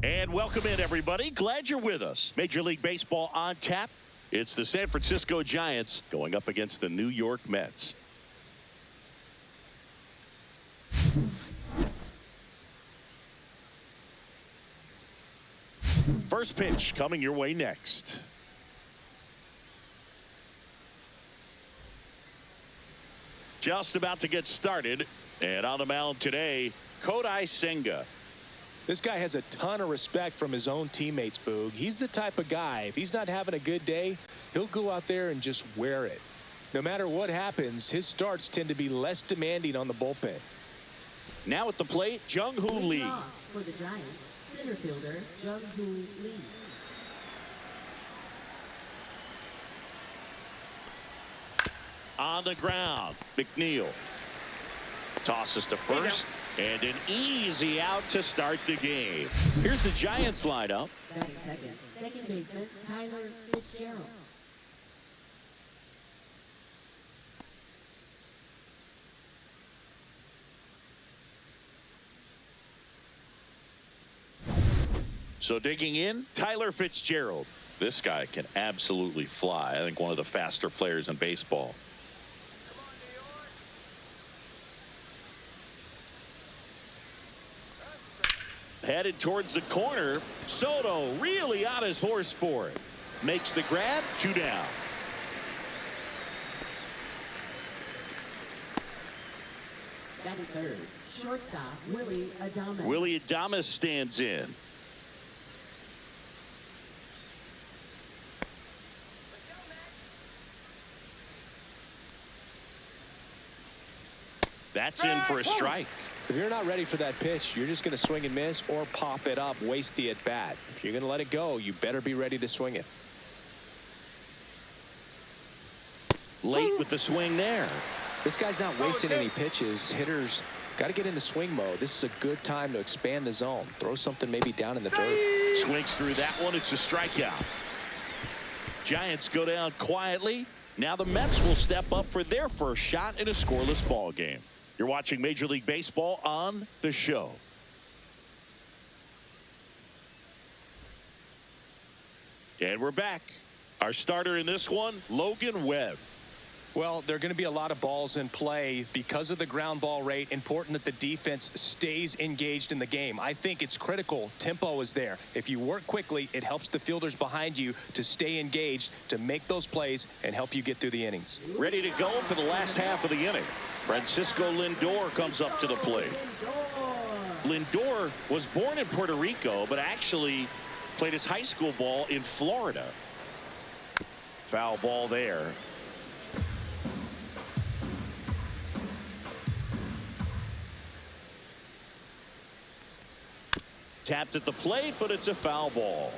And welcome in, everybody. Glad you're with us. Major League Baseball on tap. It's the San Francisco Giants going up against the New York Mets. First pitch coming your way next. Just about to get started. And on the mound today, Kodai Senga. This guy has a ton of respect from his own teammates, Boog. He's the type of guy, if he's not having a good day, he'll go out there and just wear it. No matter what happens, his starts tend to be less demanding on the bullpen. Now at the plate, Jung-Hoo Lee. For the Giants, center fielder Jung-Hoo Lee. On the ground, McNeil tosses to first, and an easy out to start the game. Here's the Giants lineup. Second baseman Tyler Fitzgerald. So digging in, Tyler Fitzgerald. This guy can absolutely fly. I think one of the faster players in baseball. Headed towards the corner. Soto really on his horse for it. Makes the grab, 2 down. Batting third, shortstop Willie Adames. Willie Adames stands in. That's in for a strike. If you're not ready for that pitch, you're just going to swing and miss or pop it up, waste the at-bat. If you're going to let it go, you better be ready to swing it. Late with the swing there. This guy's not wasting any pitches. Hitters got to get into swing mode. This is a good time to expand the zone. Throw something maybe down in the dirt. Swings through that one. It's a strikeout. Giants go down quietly. Now the Mets will step up for their first shot in a scoreless ball game. You're watching Major League Baseball on the show. And we're back. Our starter in this one, Logan Webb. Well, there are going to be a lot of balls in play because of the ground ball rate. Important that the defense stays engaged in the game. I think it's critical. Tempo is there. If you work quickly, it helps the fielders behind you to stay engaged, to make those plays, and help you get through the innings. Ready to go for the last half of the inning. Francisco Lindor comes up to the plate. Lindor was born in Puerto Rico, but actually played his high school ball in Florida. Foul ball there. Tapped at the plate, but it's a foul ball.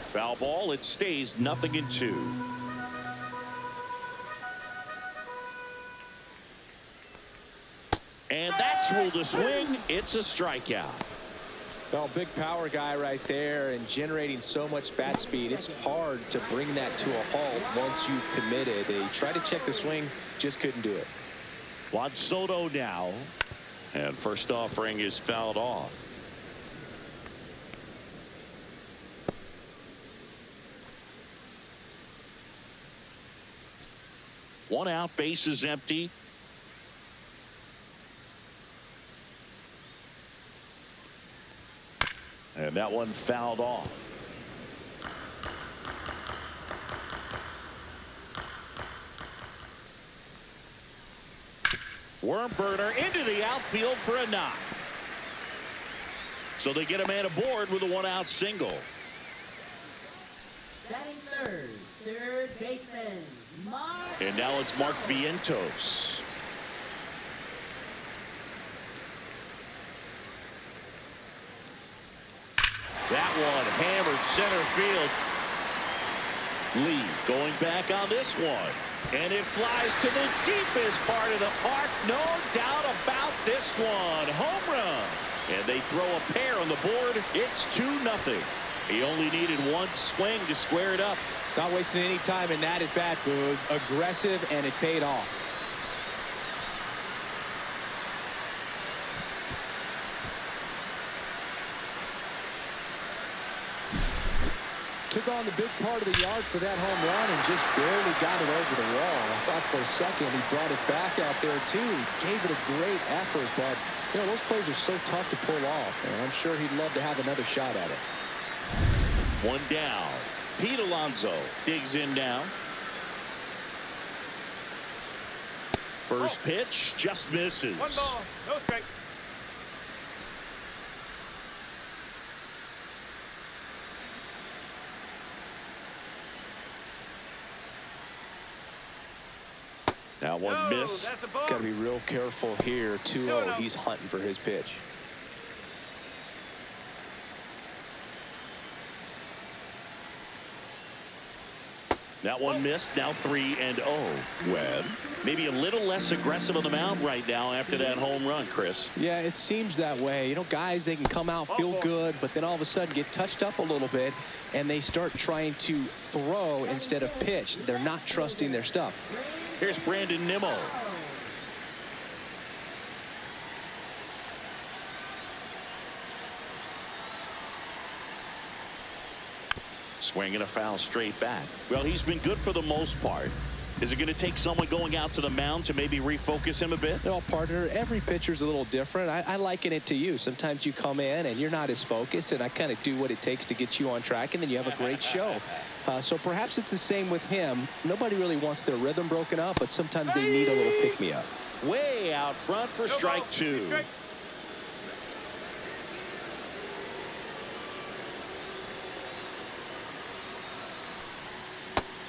Foul ball. It stays 0-2. And that's ruled a swing. It's a strikeout. Well, big power guy right there and generating so much bat speed. It's hard to bring that to a halt once you've committed. They tried to check the swing, just couldn't do it. Juan Soto now. And first offering is fouled off. One out, base is empty. And that one fouled off. Worm burner into the outfield for a knock. So they get a man aboard with a 1-out single. Batting third baseman Mark. And now it's Mark Vientos. That one hammered center field. Lee going back on this one. And it flies to the deepest part of the park. No doubt about this one. Home run. And they throw a pair on the board. It's 2-0. He only needed one swing to square it up. Not wasting any time in that at bat, Boog. Aggressive, and it paid off. Took on the big part of the yard for that home run and just barely got it over the wall. I thought for a second he brought it back out there too. He gave it a great effort, but you know those plays are so tough to pull off, and I'm sure he'd love to have another shot at it. One down. Pete Alonso digs in now. First pitch just misses. One ball, no strike. That one missed. Got to be real careful here. 2-0. He's hunting for his pitch. That one missed. Now 3-0. Webb, maybe a little less aggressive on the mound right now after that home run, Chris. Yeah, it seems that way. You know, guys, they can come out, feel good, but then all of a sudden get touched up a little bit, and they start trying to throw instead of pitch. They're not trusting their stuff. Here's Brandon Nimmo. Swinging a foul straight back. Well, he's been good for the most part. Is it going to take someone going out to the mound to maybe refocus him a bit? No, partner, every pitcher's a little different. I liken it to you. Sometimes you come in and you're not as focused, and I kind of do what it takes to get you on track, and then you have a great show. So perhaps it's the same with him. Nobody really wants their rhythm broken up, but sometimes they need a little pick-me-up. Way out front for strike two.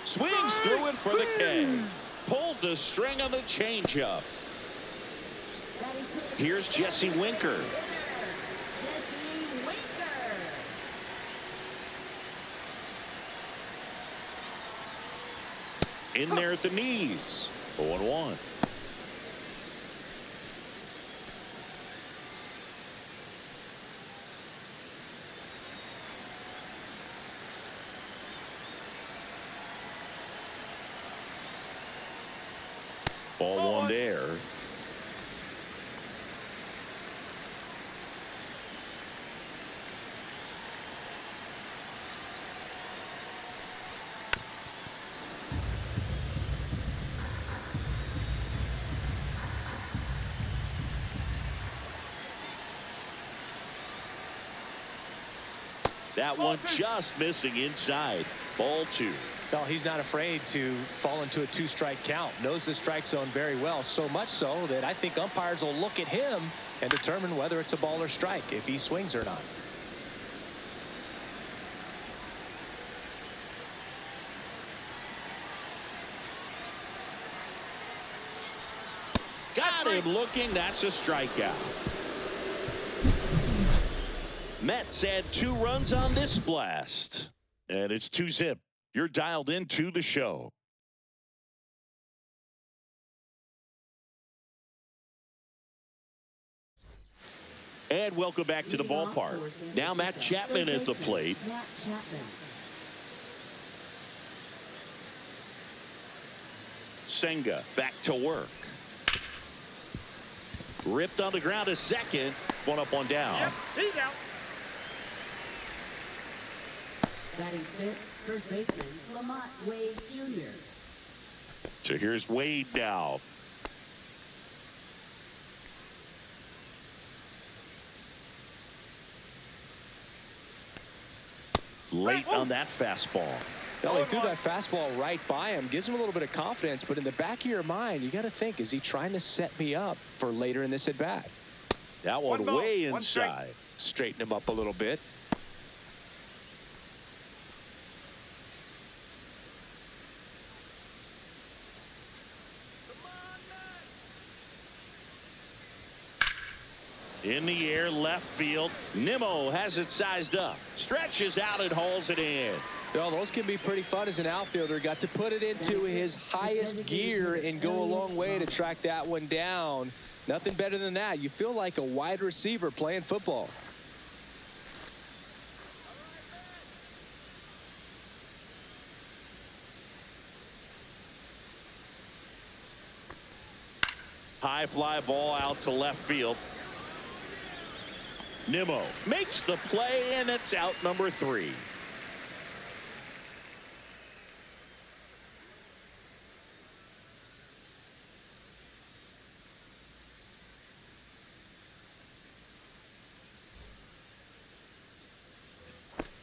Swings through it for the K. Pulled the string on the changeup. Here's Jesse Winker. In there at the knees. 0-1. Ball one there. That one just missing inside. Ball two. No, he's not afraid to fall into a two-strike count. Knows the strike zone very well, so much so that I think umpires will look at him and determine whether it's a ball or strike, if he swings or not. Got him looking. That's a strikeout. Mets had 2 runs on this blast. And it's 2-zip. You're dialed into the show. And welcome back to the ballpark. Now Matt Chapman at the plate. Senga back to work. Ripped on the ground to second. One up, one down. Yep, he's out. Batting fifth, first baseman Lamont Wade Jr. So here's Wade now. Late on that fastball. Well, he threw that fastball right by him. Gives him a little bit of confidence, but in the back of your mind, you got to think, is he trying to set me up for later in this at-bat? That one ball, way one strike. inside. Straighten him up a little bit. In the air, left field. Nimmo has it sized up. Stretches out and hauls it in. Well, those can be pretty fun as an outfielder. Got to put it into his highest gear and go a long way to track that one down. Nothing better than that. You feel like a wide receiver playing football. High fly ball out to left field. Nimmo makes the play, and it's out number 3.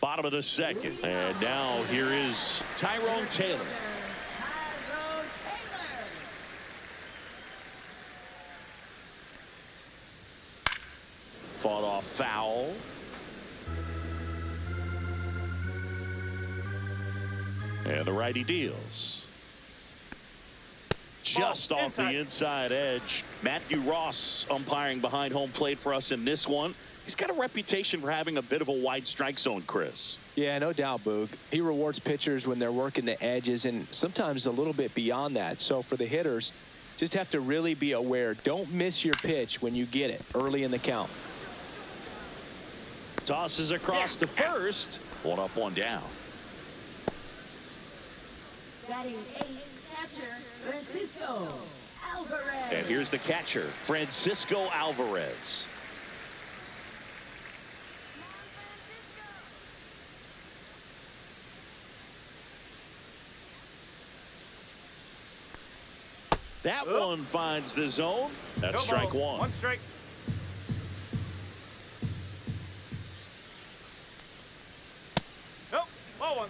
Bottom of the second. And now here is Tyrone Taylor. Fought off foul. And the righty deals. Just off the inside edge. Matthew Ross umpiring behind home plate for us in this one. He's got a reputation for having a bit of a wide strike zone, Chris. Yeah, no doubt, Boog. He rewards pitchers when they're working the edges and sometimes a little bit beyond that. So for the hitters, just have to really be aware. Don't miss your pitch when you get it early in the count. Tosses across to first. 1 up, 1 down. Batting 8, catcher Francisco Alvarez. And here's the catcher, Francisco Alvarez. That one finds the zone. That's strike 1. 1 strike. Nope, ball 1.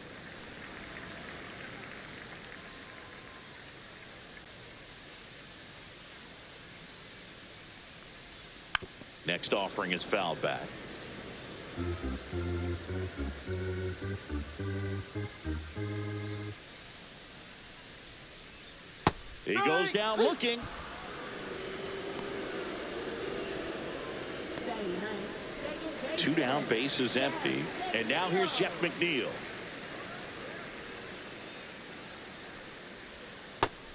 Next offering is fouled back. He goes down looking. Batting 9, second base. 2 down, bases empty. And now here's Jeff McNeil.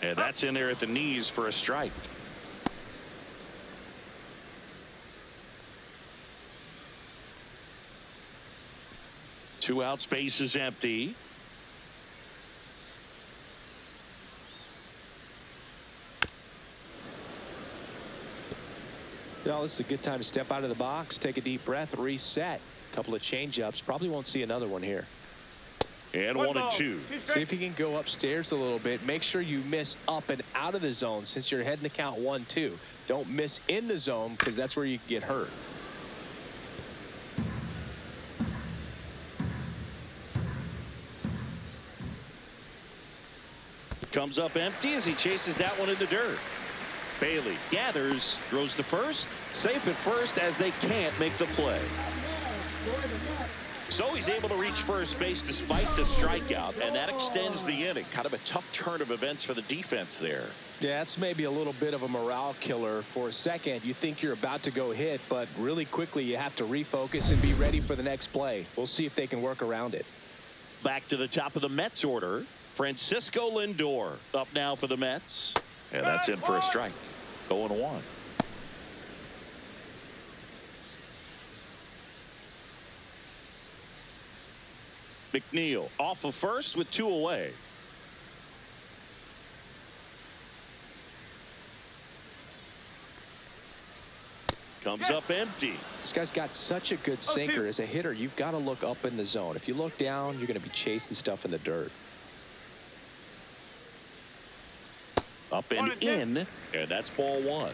And that's in there at the knees for a strike. Two outs, bases empty. Well, this is a good time to step out of the box, take a deep breath, reset. A couple of change-ups. Probably won't see another one here. And 1 and 2. See if you can go upstairs a little bit. Make sure you miss up and out of the zone since you're heading to count 1-2. Don't miss in the zone because that's where you can get hurt. Comes up empty as he chases that one in the dirt. Bailey gathers, throws to first. Safe at first as they can't make the play. So he's able to reach first base despite the strikeout, and that extends the inning. Kind of a tough turn of events for the defense there. Yeah, it's maybe a little bit of a morale killer. For a second, you think you're about to go hit, but really quickly you have to refocus and be ready for the next play. We'll see if they can work around it. Back to the top of the Mets order. Francisco Lindor up now for the Mets. And that's in for a strike. 0-1. McNeil off of first with 2 away. Comes up empty. This guy's got such a good sinker. As a hitter, you've got to look up in the zone. If you look down, you're going to be chasing stuff in the dirt. Up and in, and that's ball 1.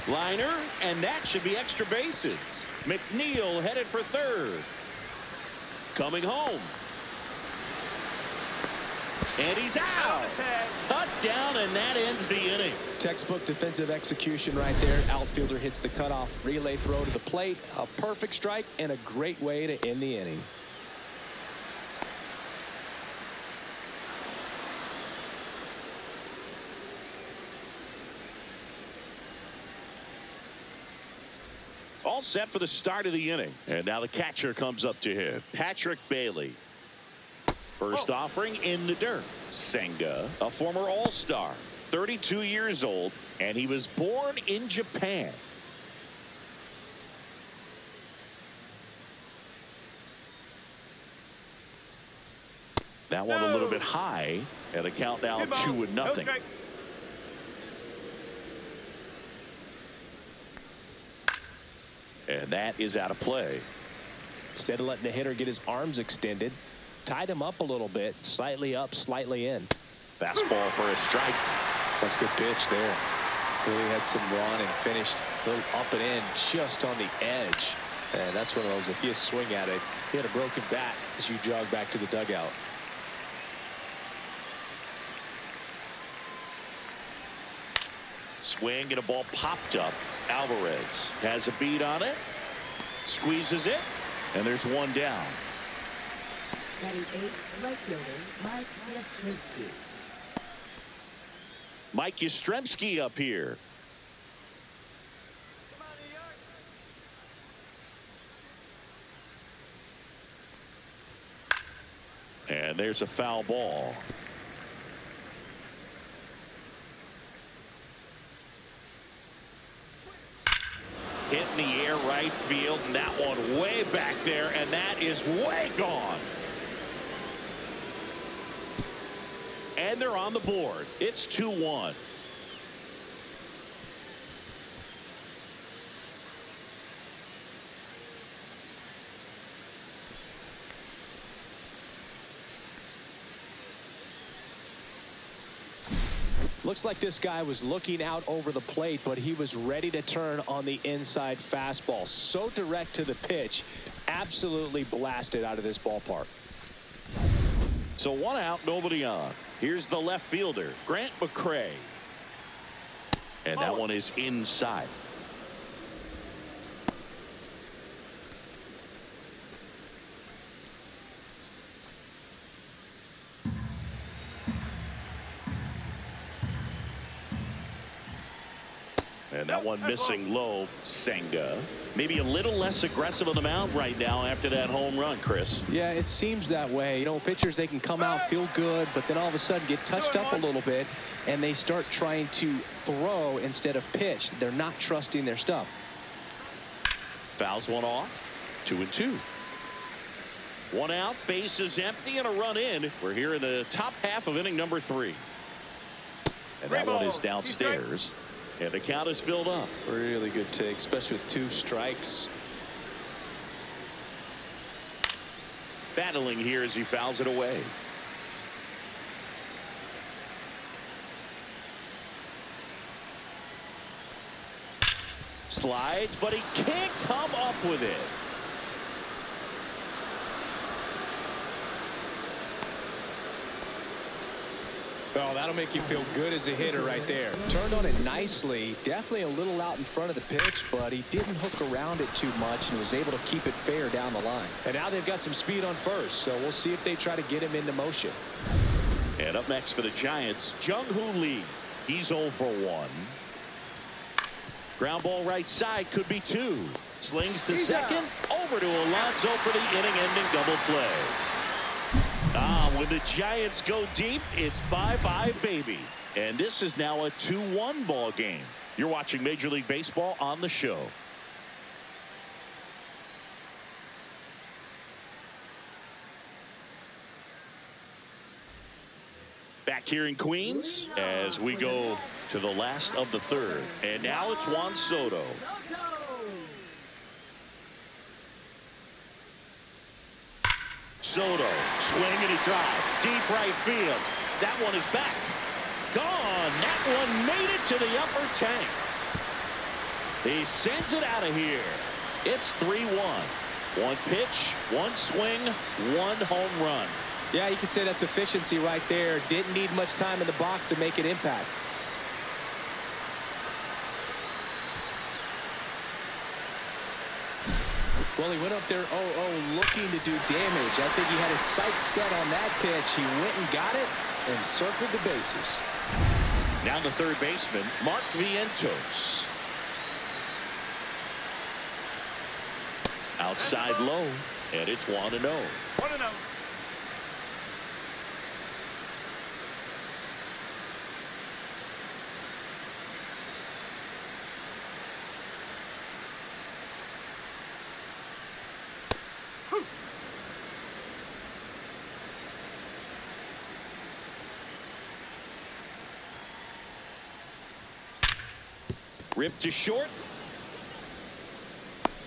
Liner, and that should be extra bases. McNeil headed for third. Coming home. And he's out. Cut down, and that ends the inning. Textbook defensive execution right there. Outfielder hits the cutoff relay throw to the plate. A perfect strike and a great way to end the inning. All set for the start of the inning. And now the catcher comes up to hit. Patrick Bailey. First offering in the dirt. Senga, a former All-Star, 32 years old, and he was born in Japan. That one a little bit high, and a count now 2-0. And that is out of play. Instead of letting the hitter get his arms extended, tied him up a little bit, slightly up, slightly in. Fastball for a strike. That's a good pitch there. Really had some run and finished a little up and in, just on the edge. And that's one of those, if you swing at it, you had a broken bat as you jog back to the dugout. Swing and a ball popped up. Alvarez has a beat on it. Squeezes it. And there's one down. Batting eighth, right fielder, Mike Yastrzemski. Mike Yastrzemski up here. And there's a foul ball. Hit in the air right field, and that one way back there, and that is way gone. And they're on the board. It's 2-1. Looks like this guy was looking out over the plate, but he was ready to turn on the inside fastball. So direct to the pitch, absolutely blasted out of this ballpark. So one out, nobody on. Here's the left fielder, Grant McCray. And that one is inside. And that one missing low. Senga. Maybe a little less aggressive on the mound right now after that home run, Chris. Yeah, it seems that way. You know, pitchers, they can come out, feel good, but then all of a sudden get touched up a little bit, and they start trying to throw instead of pitch. They're not trusting their stuff. Fouls one off. 2-2. One out, bases empty, and a run in. We're here in the top half of inning number 3. And that one is downstairs. And the count is filled up. Really good take, especially with 2 strikes. Battling here as he fouls it away. Slides, but he can't come up with it. Oh, that'll make you feel good as a hitter right there. Turned on it nicely. Definitely a little out in front of the pitch, but he didn't hook around it too much and was able to keep it fair down the line. And now they've got some speed on first, so we'll see if they try to get him into motion. And up next for the Giants, Jung-Hoo Lee. He's 0 for 1. Ground ball right side, could be 2. Slings to second, over to Alonso for the inning-ending double play. When the Giants go deep, it's bye-bye, baby. And this is now a 2-1 ball game. You're watching Major League Baseball on the show. Back here in Queens as we go to the last of the 3rd. And now it's Juan Soto. Soto, swing and a drive, deep right field. That one is back. Gone. That one made it to the upper tank. He sends it out of here. It's 3-1. 1 pitch, 1 swing, 1 home run. Yeah, you could say that's efficiency right there. Didn't need much time in the box to make an impact. Well, he went up there 0-0 looking to do damage. I think he had his sights set on that pitch. He went and got it and circled the bases. Now the third baseman, Mark Vientos. Outside low, and it's 1-0. 1-0. Ripped to short.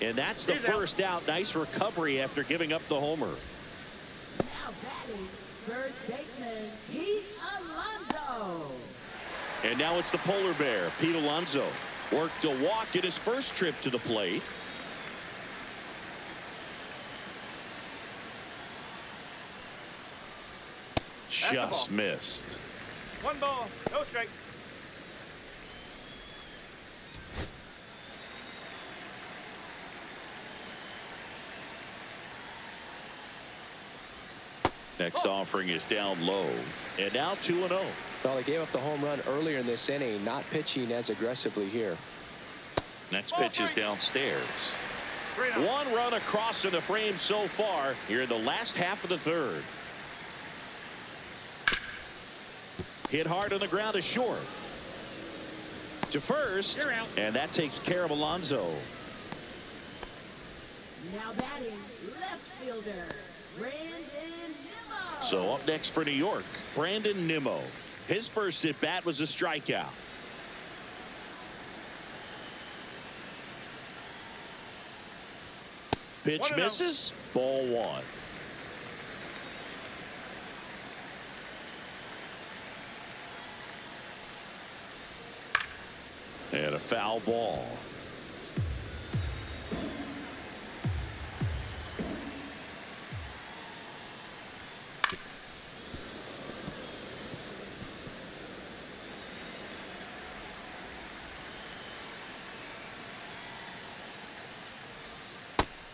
And that's the first out. Nice recovery after giving up the homer. Now batting, first baseman, Pete Alonso. And now it's the polar bear, Pete Alonso. Worked a walk in his first trip to the plate. Just missed. 1 ball, no strike. Next offering is down low. And now 2-0. Well, they gave up the home run earlier in this inning, not pitching as aggressively here. Next pitch is downstairs. 3-0. 1 run across in the frame so far here in the last half of the third. Hit hard on the ground to short. To first. And that takes care of Alonso. Now batting, left fielder, Brandon Nimmo. So up next for New York, Brandon Nimmo. His first at bat was a strikeout. Pitch misses. Ball 1. And a foul ball.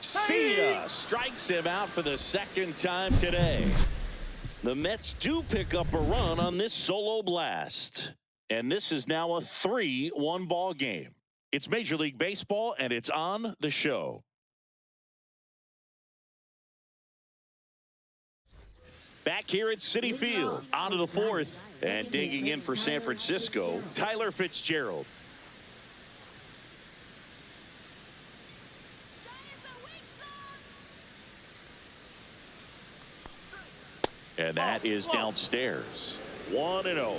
See ya. Strikes him out for the second time today. The Mets do pick up a run on this solo blast. And this is now a 3-1 ball game. It's Major League Baseball, and it's on the show. Back here at Citi Field, on to the 4th, and digging in for San Francisco, Tyler Fitzgerald. And that is downstairs. 1-0.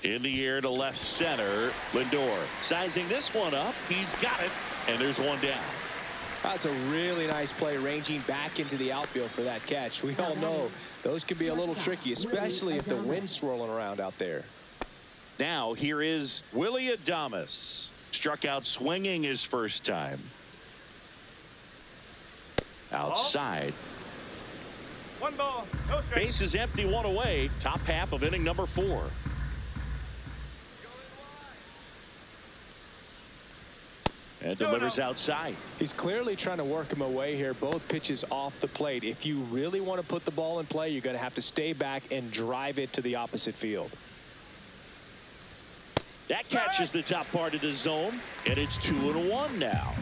In the air to left center, Lindor sizing this one up. He's got it, and there's one down. That's a really nice play, ranging back into the outfield for that catch. We all know those can be a little tricky, especially if the wind's swirling around out there. Now here is Willie Adames. Struck out swinging his first time. Outside. 1 ball, no strike. Base is empty, 1 away. Top half of inning number 4. And delivers outside. He's clearly trying to work him away here. Both pitches off the plate. If you really want to put the ball in play, you're going to have to stay back and drive it to the opposite field. That catches the top part of the zone, and it's 2-1 now.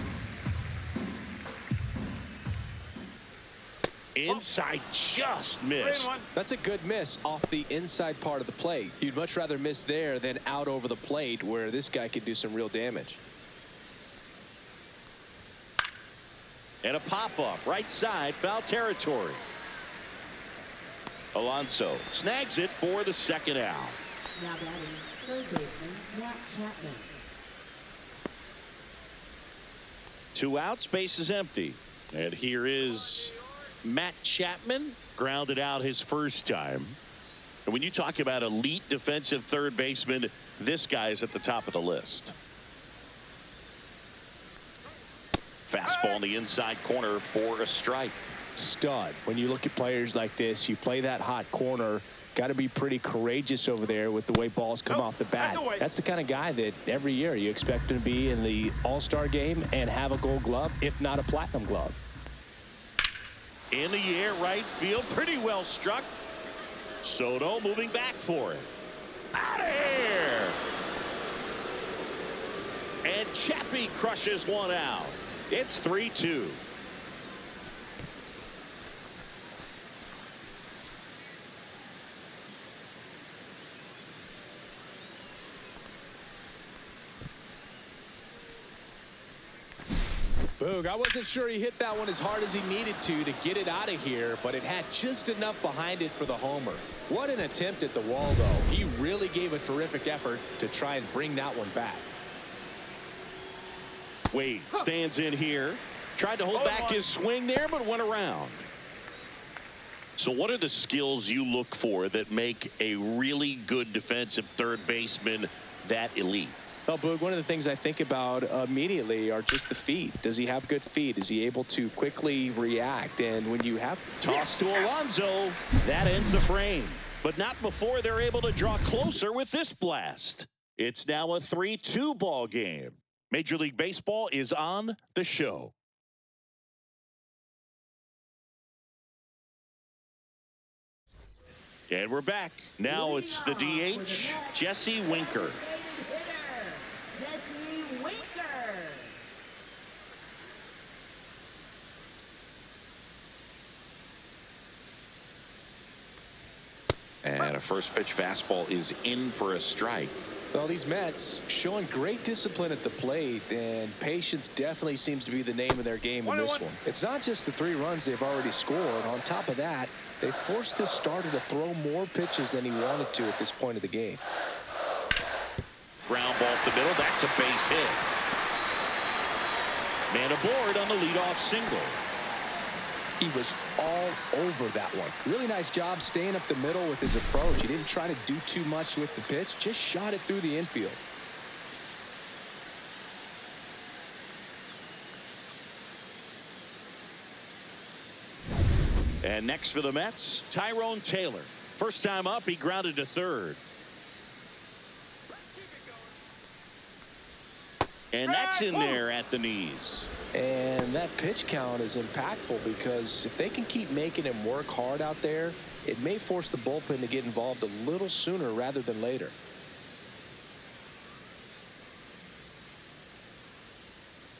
Inside, just missed. That's a good miss off the inside part of the plate. You'd much rather miss there than out over the plate, where this guy could do some real damage. And a pop-up, right side, foul territory. Alonso snags it for the second out. Now batting, third baseman, Matt Chapman. 2 outs, base is empty. And here is Matt Chapman, grounded out his first time. And when you talk about elite defensive third baseman, this guy is at the top of the list. Fastball in the inside corner for a strike. Stud. When you look at players like this, you play that hot corner, got to be pretty courageous over there with the way balls come off the bat. That's the kind of guy that every year you expect him to be in the All-Star game and have a Gold Glove, if not a Platinum Glove. In the air, right field, pretty well struck. Soto moving back for it. Out of here. And Chappie crushes one out. It's 3-2. Boog, I wasn't sure he hit that one as hard as he needed to get it out of here, but it had just enough behind it for the homer. What an attempt at the wall, though. He really gave a terrific effort to try and bring that one back. Wade stands in here. Tried to hold back his swing there, but went around. So what are the skills you look for that make a really good defensive third baseman that elite? Well, Boog, one of the things I think about immediately are just the feet. Does he have good feet? Is he able to quickly react? And when you have toss to Alonso, that ends the frame. But not before they're able to draw closer with this blast. It's now a 3-2 ball game. Major League Baseball is on the show. And we're back. Now it's the DH, Jesse Winker. Jesse Winker. And a first pitch fastball is in for a strike. Well, these Mets showing great discipline at the plate, and patience definitely seems to be the name of their game in this one. It's not just the 3 runs they've already scored. On top of that, they forced this starter to throw more pitches than he wanted to at this point of the game. Ground ball up the middle. That's a base hit. Man aboard on the leadoff single. He was all over that one. Really nice job staying up the middle with his approach. He didn't try to do too much with the pitch, just shot it through the infield. And next for the Mets, Tyrone Taylor. First time up, he grounded to third. And that's in there at the knees. And that pitch count is impactful because if they can keep making him work hard out there, it may force the bullpen to get involved a little sooner rather than later.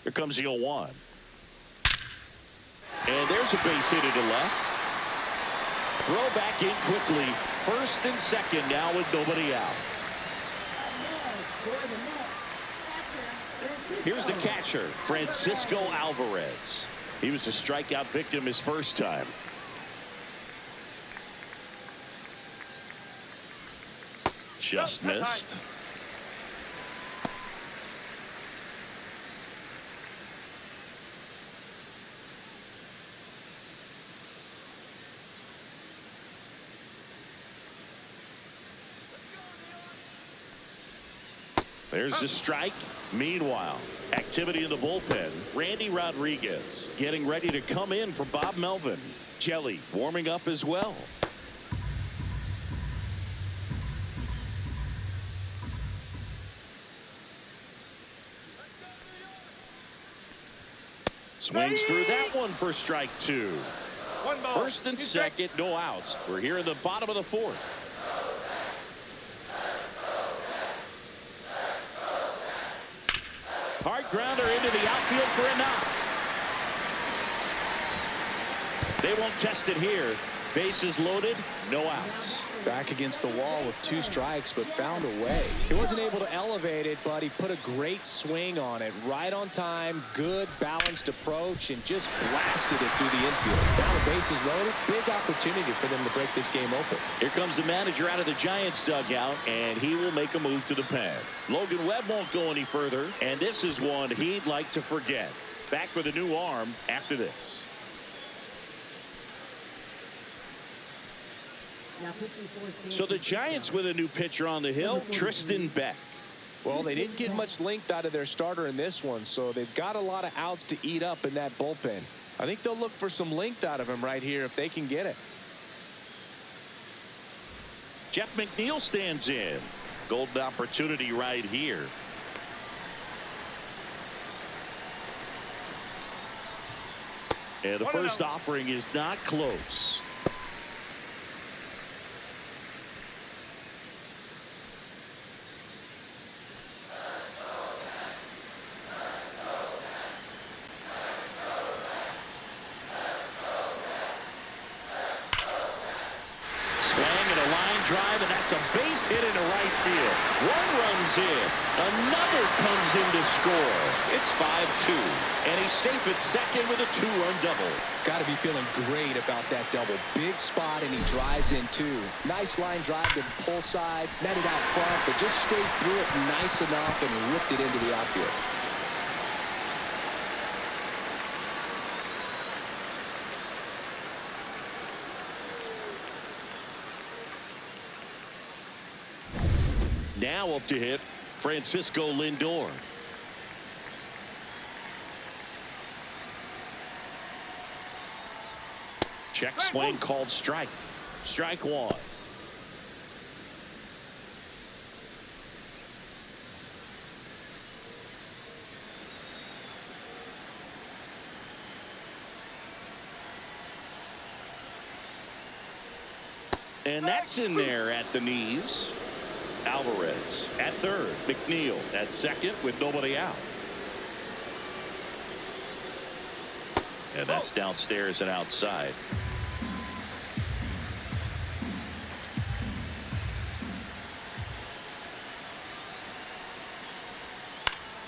Here comes the 0-1. And there's a base hit to left. Throw back in quickly. First and second now with nobody out. Here's the catcher, Francisco Alvarez. He was a strikeout victim his first time. Just missed. There's the strike. Meanwhile, activity in the bullpen. Randy Rodriguez getting ready to come in for Bob Melvin. Jelly warming up as well. Swings through that one for strike 2. First and second, no outs. We're here in the bottom of the 4th. Hard grounder into the outfield for a knock. They won't test it here. Bases loaded, no outs. Back against the wall with 2 strikes, but found a way. He wasn't able to elevate it, but he put a great swing on it. Right on time, good balanced approach, and just blasted it through the infield. Now the bases loaded, big opportunity for them to break this game open. Here comes the manager out of the Giants dugout, and he will make a move to the pen. Logan Webb won't go any further, and this is one he'd like to forget. Back with a new arm after this. So the Giants with a new pitcher on the hill, Tristan Beck. Well, they didn't get much length out of their starter in this one, so they've got a lot of outs to eat up in that bullpen. I think they'll look for some length out of him right here if they can get it. Jeff McNeil stands in. Golden opportunity right here. And the first offering is not close. drive, and that's a base hit into right field. One runs in. Another comes in to score. It's 5-2. And he's safe at second with a 2-run double. Got to be feeling great about that double. Big spot, and he drives in too. Nice line drive to the pull side. Netted out front, but just stayed through it nice enough and whipped it into the outfield. Now up to hit, Francisco Lindor. Check swing called strike. Strike one. And that's in there at the knees. Alvarez at third. McNeil at second with nobody out. And that's downstairs and outside.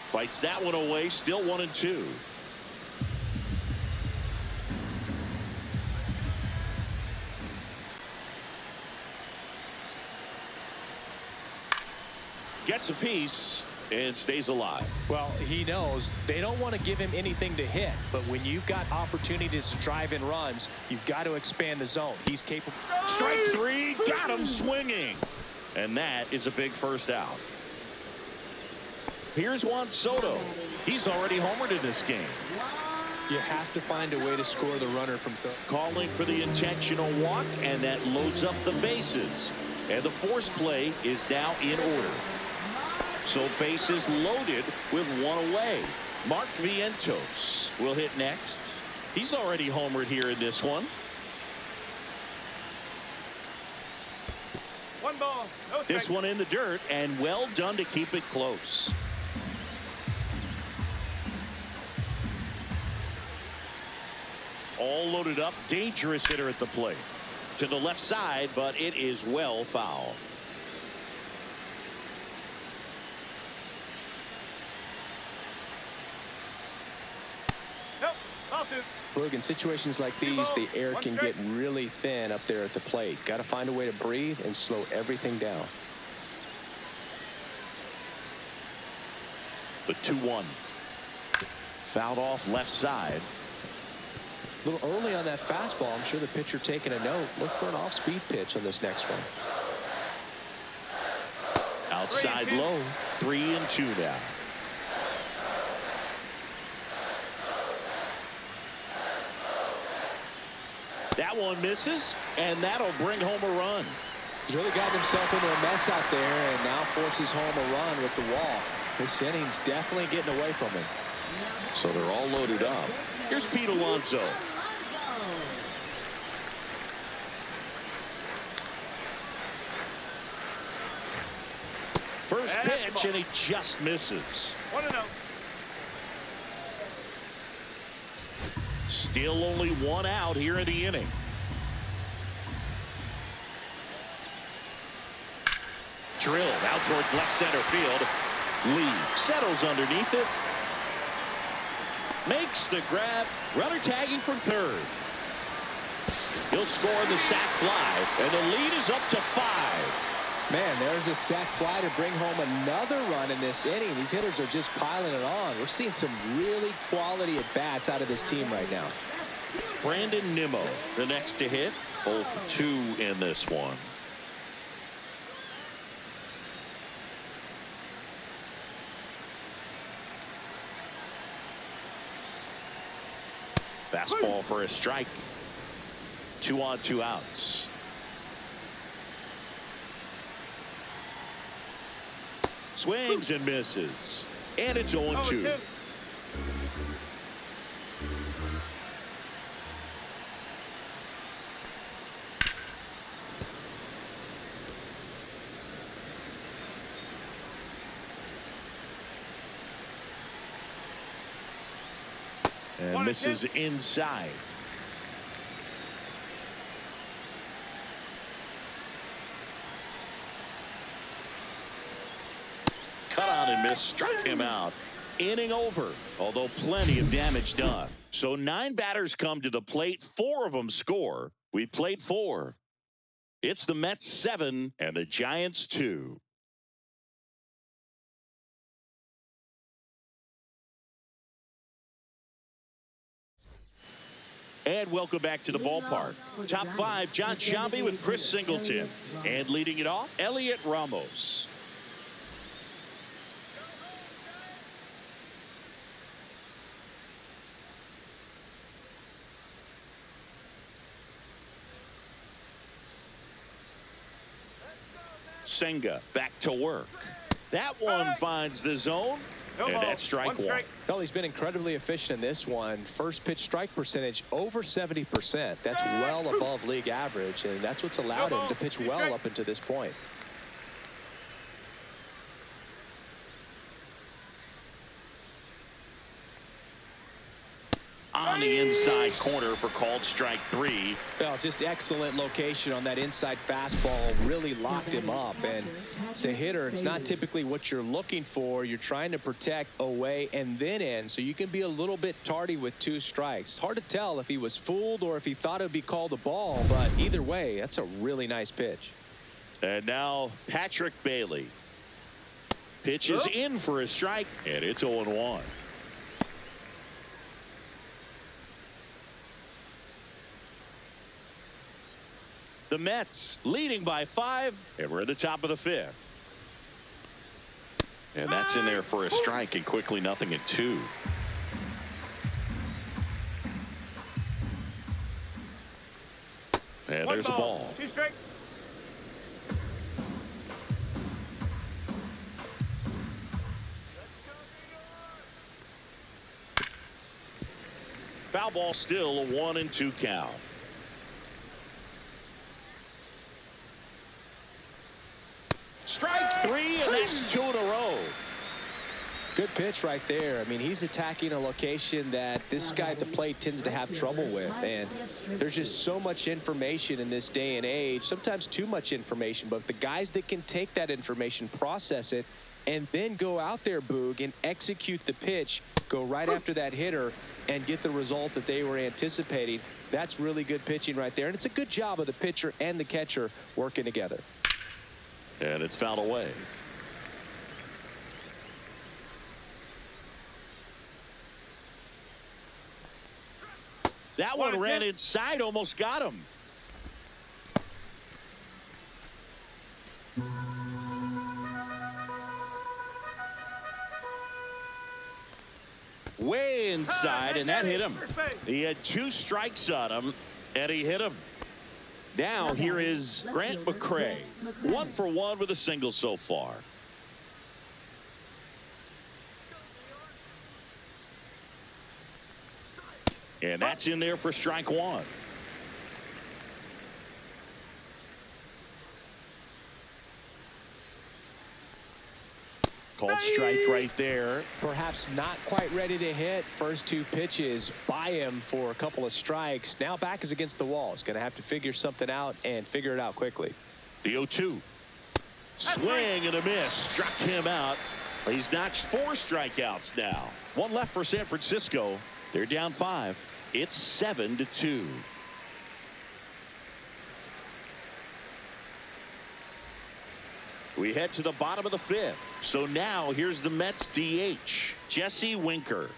Fights that one away. Still 1-2. Gets a piece and stays alive. Well, he knows they don't want to give him anything to hit, but when you've got opportunities to drive in runs, you've got to expand the zone. He's capable. Strike three, got him swinging. And that is a big first out. Here's Juan Soto. He's already homered in this game. You have to find a way to score the runner from third. Calling for the intentional walk, and that loads up the bases. And the force play is now in order. So bases loaded with one away. Mark Vientos will hit next. He's already homered here in this one. One ball, no strike. This one in the dirt, and well done to keep it close. All loaded up. Dangerous hitter at the plate. To the left side, but it is well foul. Look, in situations like these, the air can get really thin up there at the plate. Got to find a way to breathe and slow everything down. The 2-1. Fouled off left side. A little early on that fastball. I'm sure the pitcher taking a note. Look for an off-speed pitch on this next one. Outside low. 3-2 now. That one misses, and that'll bring home a run. He's really gotten himself into a mess out there and now forces home a run with the wall. This inning's definitely getting away from him. So they're all loaded up. Here's Pete Alonso. First pitch, and he just misses. 1-0. Still only one out here in the inning. Drilled out towards left center field. Lee settles underneath it. Makes the grab. Runner tagging from third. He'll score the sac fly, and the lead is up to 5. Man, there's a sac fly to bring home another run in this inning. These hitters are just piling it on. We're seeing some really quality at-bats out of this team right now. Brandon Nimmo, the next to hit. 0 for 2 in this one. Fastball for a strike. 2 on, 2 outs. Swings and misses. And it's 0-2. And misses inside. swung and missed, struck him out. Inning over, although plenty of damage done. So 9 batters come to the plate, 4 of them score. We played 4. It's the Mets 7 and the Giants 2. And welcome back to the ballpark. Top 5, John Sciambi with Chris Singleton. And leading it off, Elliot Ramos. Senga back to work. That one finds the zone. And that's strike one. Well, he's been incredibly efficient in this one. First pitch strike percentage over 70%. That's well above league average, and that's what's allowed him to pitch well up until this point. On the inside corner for called strike 3. Well, just excellent location on that inside fastball. Really locked him up. And as a hitter, it's not typically what you're looking for. You're trying to protect away and then in, so you can be a little bit tardy with 2 strikes. Hard to tell if he was fooled or if he thought it would be called a ball, but either way, that's a really nice pitch. And now Patrick Bailey. Pitch is in for a strike, and it's 0-1. The Mets leading by 5, and we're at the top of the 5th. And that's in there for a strike, and quickly 0-2. And there's a ball. 2 strike. Foul ball, still a 1-2 count. Strike 3, and that's 2 in a row. Good pitch right there. I mean, he's attacking a location that this guy at the plate tends to have trouble with. And there's just so much information in this day and age, sometimes too much information. But the guys that can take that information, process it, and then go out there, Boog, and execute the pitch, go right after that hitter, and get the result that they were anticipating, that's really good pitching right there. And it's a good job of the pitcher and the catcher working together. And it's fouled away. That one ran inside, almost got him. Way inside, and that hit him. He had 2 strikes on him, and he hit him. Now here is Grant McCray, 1 for 1 with a single so far. And that's in there for strike 1. Called strike right there. Perhaps not quite ready to hit. First 2 pitches by him for a couple of strikes. Now back is against the wall. He's going to have to figure something out and figure it out quickly. The 0-2. Swing and a miss. Struck him out. He's notched 4 strikeouts now. 1 left for San Francisco. They're down 5. It's 7-2. We head to the bottom of the 5th. So now here's the Mets DH, Jesse Winker.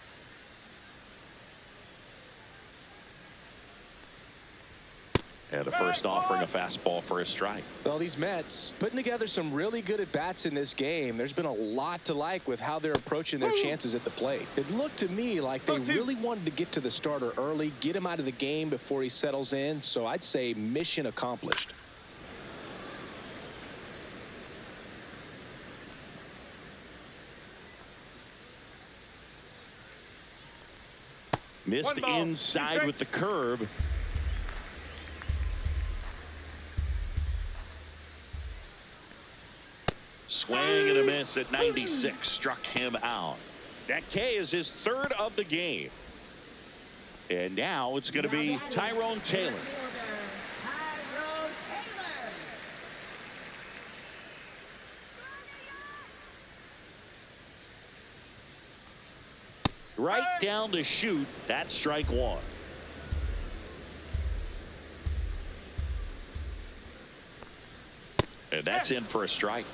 And a first offering a fastball for a strike. Well, these Mets putting together some really good at-bats in this game. There's been a lot to like with how they're approaching their chances at the plate. It looked to me like they really wanted to get to the starter early, get him out of the game before he settles in. So I'd say mission accomplished. Missed inside with the curve. Swing and a miss at 96. Struck him out. That K is his 3rd of the game. And now it's going to be Tyrone Taylor. right down to shoot. That's strike one. And that's in for a strike.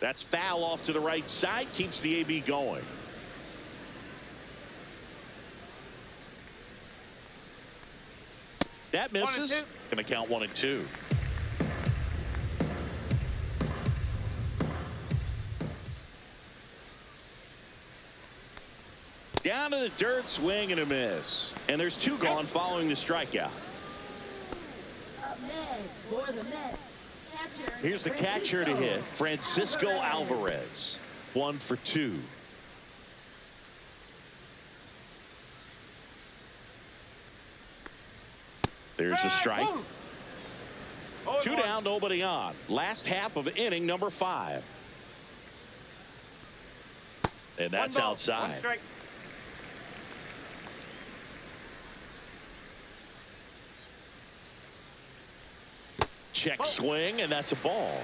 That's foul off to the right side. Keeps the AB going. That misses. Going to count 1 and 2. Down to the dirt, swing and a miss. And there's 2 gone following the strikeout. Up next for the Mets. Catcher, Here's the catcher to hit, Francisco Alvarez. 1 for 2. There's a strike. 2 down, nobody on. Last half of inning number 5. And that's outside. Check swing, and that's a ball.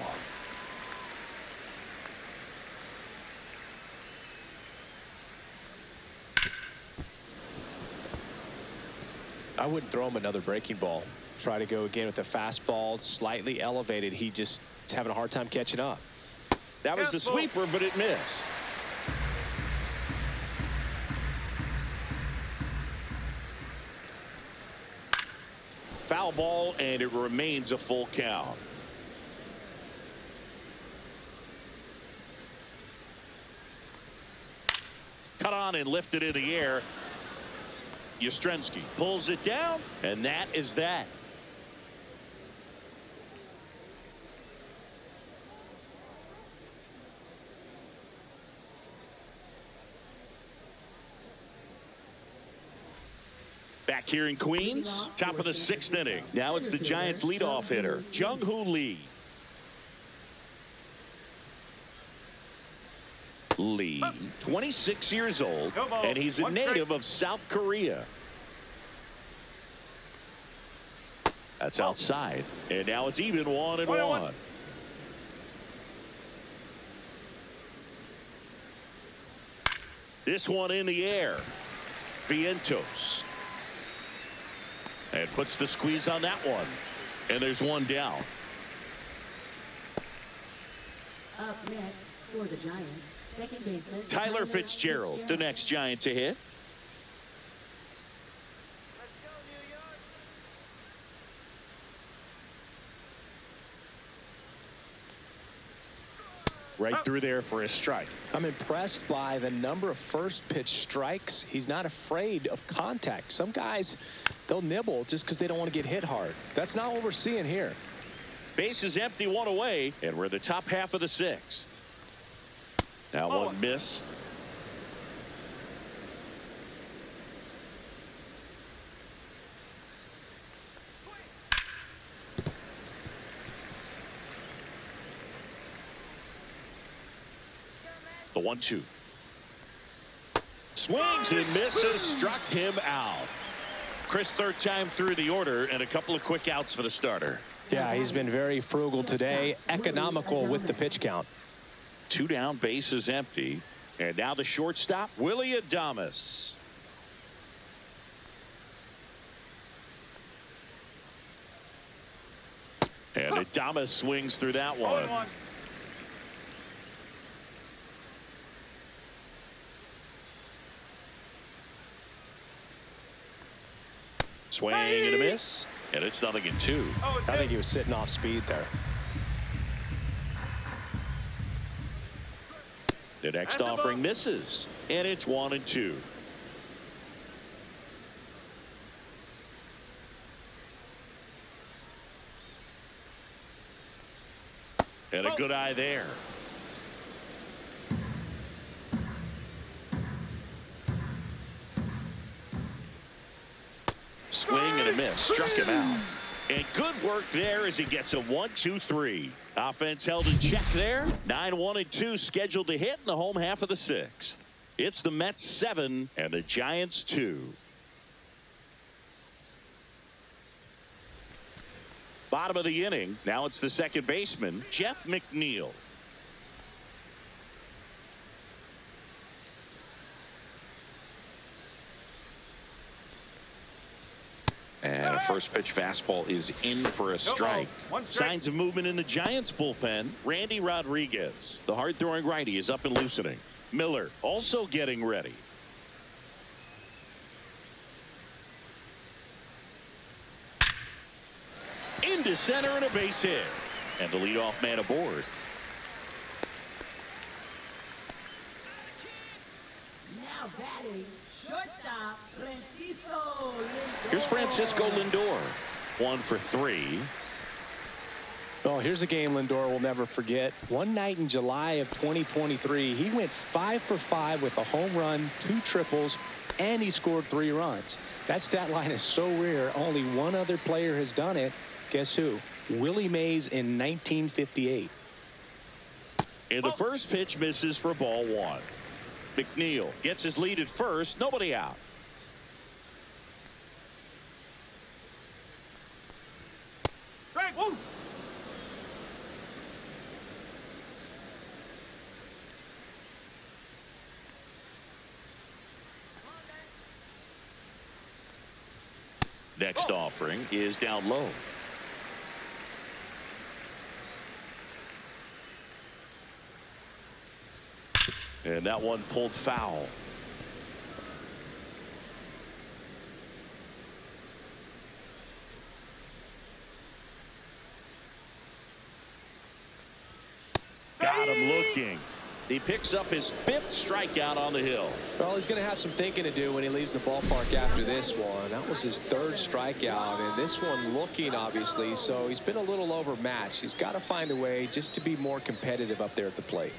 I wouldn't throw him another breaking ball. Try to go again with the fastball, slightly elevated. He just is having a hard time catching up. That was the sweeper, but it missed. Foul ball, and it remains a full count. Cut on and lifted in the air. Yastrzemski pulls it down, and that is that. Back here in Queens, top of the 6th inning. Now it's the Giants' leadoff hitter, Jung-Hoo Lee. Lee, 26 years old, and he's a native of South Korea. That's outside, and now it's even 1 and 1. This one in the air. Vientos. And puts the squeeze on that one. And there's 1 down. Up next for the Giants, second baseman Tyler Fitzgerald, the next Giant to hit. Let's go, New York. Right through there for a strike. I'm impressed by the number of first pitch strikes. He's not afraid of contact. Some guys, they'll nibble just because they don't want to get hit hard. That's not what we're seeing here. Base is empty, 1 away, and we're the top half of the 6th. Now 1 missed. The 1-2. Swings and misses, struck him out. Chris, 3rd time through the order, and a couple of quick outs for the starter. Yeah, he's been very frugal today, economical with the pitch count. 2 down, base is empty. And now the shortstop, Willie Adames. And Adames swings through that one. Swing and a miss, and it's 0-2. I think he was sitting off speed there. The next offering misses, and it's 1-2. And a good eye there. Swing and a miss, struck him out. And good work there as he gets a 1-2-3. Offense held in check there. 9-1-2 scheduled to hit in the home half of the 6th. It's the Mets 7 and the Giants 2. Bottom of the inning. Now it's the second baseman, Jeff McNeil. And a first pitch fastball is in for a strike. Signs of movement in the Giants bullpen. Randy Rodriguez, the hard throwing righty, is up and loosening. Miller also getting ready. Into center and a base hit. And the leadoff man aboard. Now batting, shortstop, Francisco Lindor. Here's Francisco Lindor. 1 for 3. Oh, here's a game Lindor will never forget. One night in July of 2023, he went 5 for 5 with a home run, 2 triples, and he scored 3 runs. That stat line is so rare. Only one other player has done it. Guess who? Willie Mays in 1958. And the first pitch misses for ball 1. McNeil gets his lead at first. Nobody out. Strike one. Next offering is down low. And that one pulled foul. Got him looking. He picks up his 5th strikeout on the hill. Well, he's going to have some thinking to do when he leaves the ballpark after this one. That was his 3rd strikeout, and this one looking, obviously, so he's been a little overmatched. He's got to find a way just to be more competitive up there at the plate.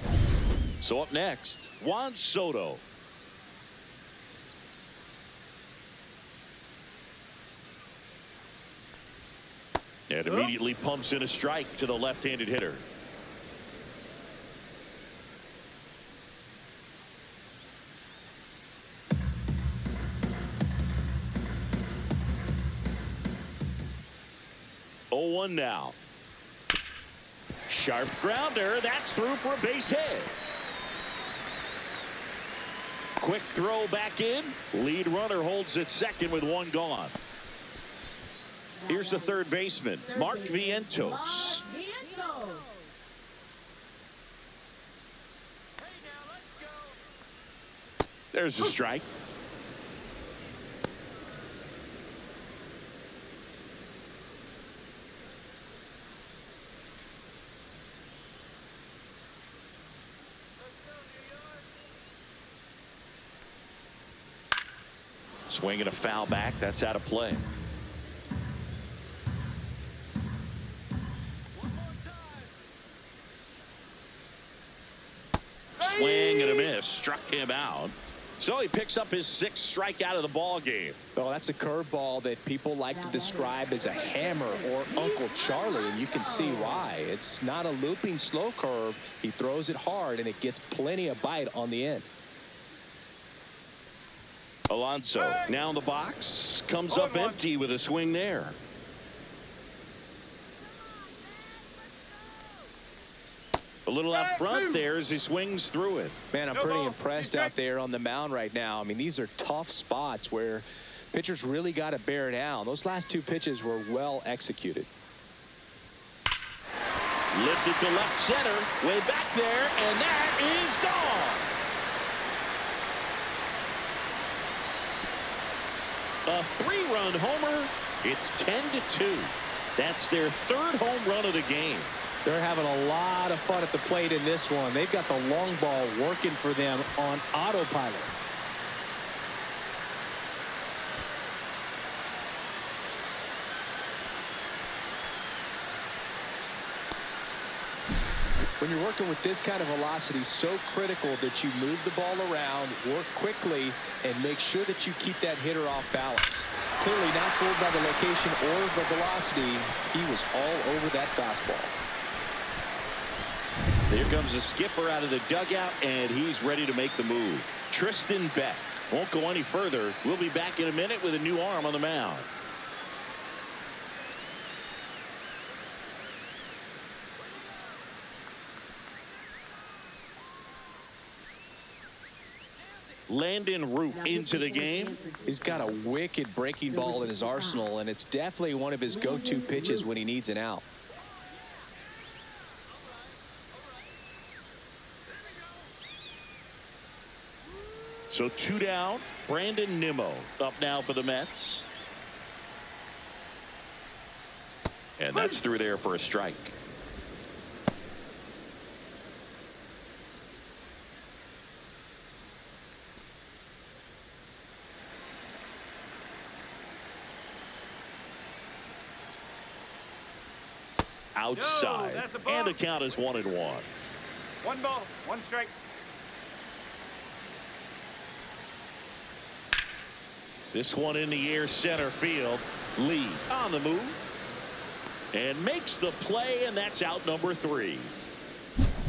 So up next, Juan Soto. And immediately pumps in a strike to the left-handed hitter. Oh, 1 now. Sharp grounder. That's through for a base hit. Quick throw back in. Lead runner holds at second with 1 gone. Here's the third baseman, Mark Vientos. There's a strike. Swinging a foul back. That's out of play. Swing and a miss. Struck him out. So he picks up his 6th strikeout of the ball game. Well, that's a curveball that people like to describe as a hammer or Uncle Charlie, and you can see why. It's not a looping slow curve. He throws it hard, and it gets plenty of bite on the end. Alonso now in the box, comes up empty with a swing there. A little out front there as he swings through it. Man, I'm pretty impressed out there on the mound right now. I mean, these are tough spots where pitchers really got to bear down. Those last 2 pitches were well executed. Lifted to left center, way back there, and that is gone. A 3-run homer. It's 10-2. That's their 3rd home run of the game. They're having a lot of fun at the plate in this one. They've got the long ball working for them on autopilot. When you're working with this kind of velocity, so critical that you move the ball around, work quickly, and make sure that you keep that hitter off balance. Clearly not fooled by the location or the velocity. He was all over that fastball. Here comes the skipper out of the dugout, and he's ready to make the move. Tristan Beck won't go any further. We'll be back in a minute with a new arm on the mound. Landon Root into the game. He's got a wicked breaking ball in his arsenal, and it's definitely one of his go-to pitches when he needs an out. So 2 down. Brandon Nimmo up now for the Mets. And that's through there for a strike. Outside. And the count is 1-1. 1 ball, 1 strike. This one in the air, center field. Lee on the move. And makes the play, and that's out number 3.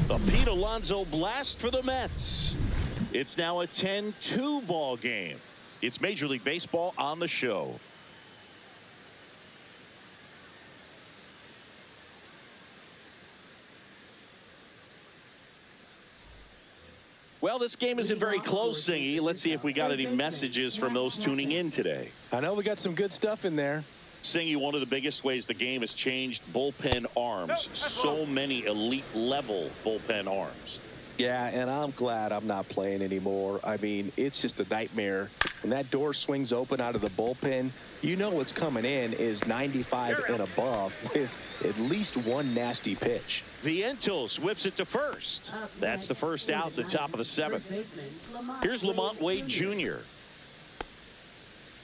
The Pete Alonso blast for the Mets. It's now a 10-2 ball game. It's Major League Baseball on the show. Well, this game isn't very close, Singy. Let's see if we got any messages from those tuning in today. I know we got some good stuff in there. Singy, one of the biggest ways the game has changed, bullpen arms. So many elite level bullpen arms. Yeah, and I'm glad I'm not playing anymore. I mean, it's just a nightmare. When that door swings open out of the bullpen, you know what's coming in is 95 and above with at least one nasty pitch. Vientos whips it to first. That's the first out at the top of the 7th. Here's Lamont Wade Jr.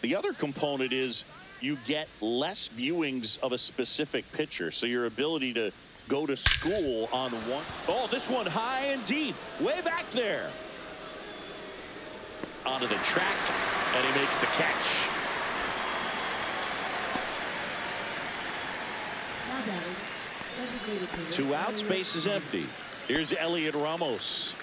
The other component is you get less viewings of a specific pitcher, so your ability to go to school on one. Oh, this one high and deep, way back there. Onto the track, and he makes the catch. Two outs, base is empty. Here's Elliot Ramos.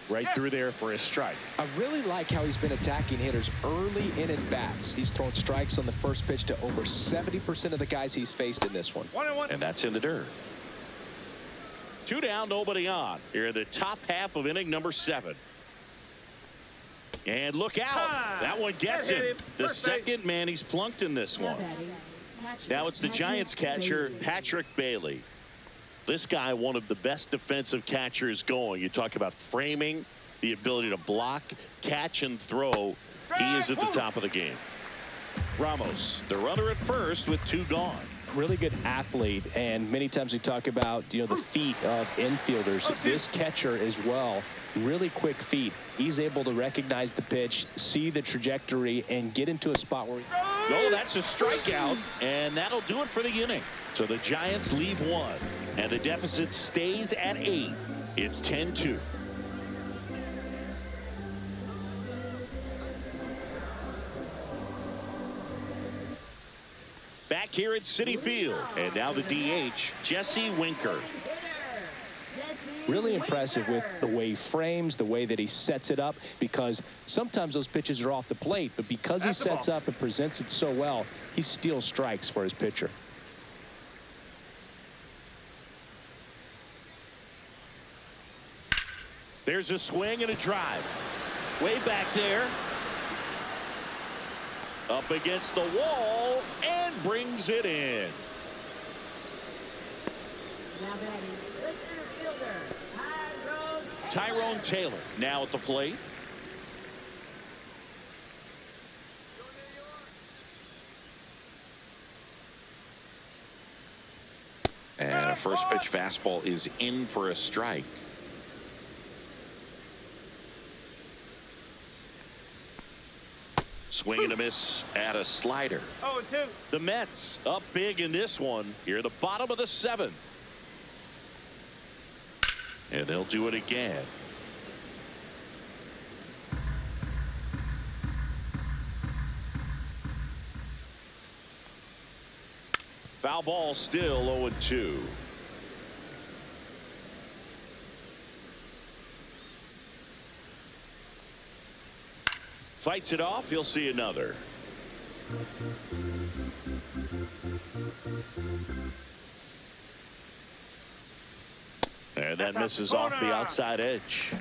Right through there for a strike. I really like how he's been attacking hitters early in at bats. He's thrown strikes on the first pitch to over 70% of the guys he's faced in this one. 1-1. And that's in the dirt. 2 down, nobody on. Here in the top half of inning number 7. And look out. That one gets him. The second man he's plunked in this one. Now it's the Giants catcher, Patrick Bailey. This guy, one of the best defensive catchers going. You talk about framing, the ability to block, catch, and throw. He is at the top of the game. Ramos, the runner at first with 2 gone. Really good athlete, and many times we talk about, you know, the feet of infielders. This catcher as well, really quick feet. He's able to recognize the pitch, see the trajectory, and get into a spot where Oh, that's a strikeout, and that'll do it for the inning. So the Giants leave 1, and the deficit stays at 8. It's 10-2. Back here at Citi Field, and now the DH, Jesse Winker. really impressive with the way he frames, the way that he sets it up, because sometimes those pitches are off the plate, but because he sets up and presents it so well, he steals strikes for his pitcher. There's a swing and a drive. Way back there. Up against the wall and brings it in. Now batting, the center fielder, Tyrone Taylor now at the plate. And a first pitch fastball is in for a strike. Swing and a miss at a slider. 0-2. The Mets up big in this one. Here, the bottom of the 7th. And they'll do it again. Foul ball still 0-2. Fights it off. You'll see another. And that misses off the outside edge.